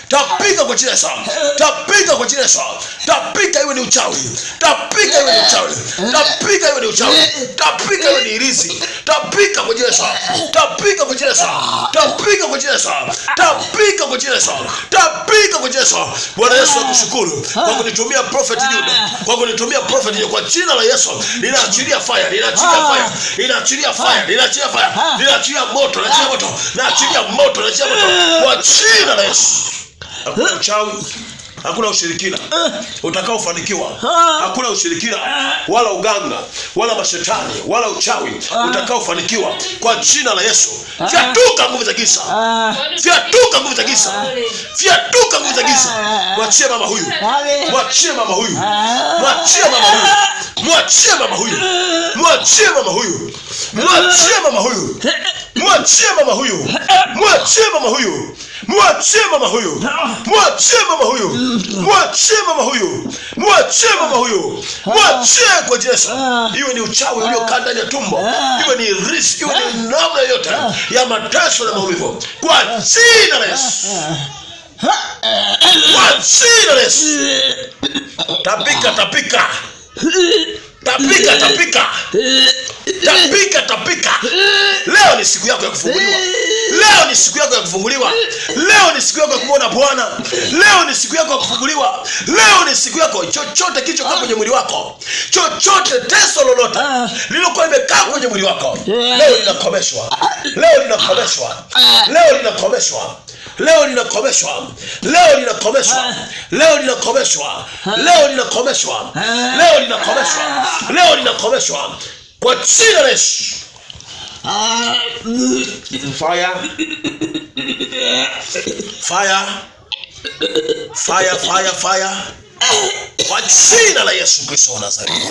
Tapika kwa jina la Yesu. Tapika kwa jina la Yesu. Tapika iwe ni uchawi. Tapika iwe ni uchawi. Tapika iwe ni uchawi. Tapika iwe ni irizi. Tapika kwa jina la Yesu. Tapika kwa jina la Yesu. Tapika kwa jina la Yesu. Tapika kwa jina la Yesu. Tapika kwa jina la Yesu. Bwana Yesu nakushukuru kwa kunitumia prophet Juda. Kwa kunitumia prophet Juda kwa jina la Yesu. Ninaachilia fire, ninaachilia fire. Ninaachilia fire, ninaachilia fire. Ninaachilia moto, ninaachilia moto. Ninaachilia moto, ninaachilia moto. Kwa jina la Yesu. Hakuna uchawi, hakuna ushirikina utakaofanikiwa. Hakuna ushirikina wala uganga wala mashetani wala uchawi utakaofanikiwa kwa jina la Yesu. Fiatuka nguvu za giza. Fiatuka nguvu za giza. Fiatuka nguvu za giza. Mwachie mama huyu. Mwachie mama huyu. Mwachie mama huyu. Mwachie mama huyu. Mwachie mama huyu. Mwachie mama huyu. Mwachie mama huyu. Mwachie mama huyu. Mwachie mama huyu. Mwachie mama huyu. Mwachie mama huyu. Mwachie mama huyu. Mwachie kwa Yesu. Iwe ni uchawi uliokaa ndani ya tumbo, iwe ni riski, iwe ni namna yote ya mateso na maumivu, kwa jina la Yesu. Kwa jina la Yesu. Tapika, tapika. Tapika, tapika. Tapika, tapika. Leo ni siku yako ya kufunguliwa. Leo ni siku yako ya kufunguliwa. Leo ni siku yako ya kumwona Bwana. Leo ni siku yako ya kufunguliwa. Leo ni siku yako. Chochote kilichokaa kwenye mwili wako, chochote teso lolote lilokuwa limekaa kwenye mwili wako, leo linakomeshwa. Leo linakomeshwa. Leo linakomeshwa. Leo linakomeshwa. Leo linakomeshwa. Leo linakomeshwa. Leo linakomeshwa. Leo linakomeshwa. Leo linakomeshwa kwa jina la Yesu. Fire. Fire. Fire, fire, fire. Kwa jina la Yesu Kristo wa Nazareti.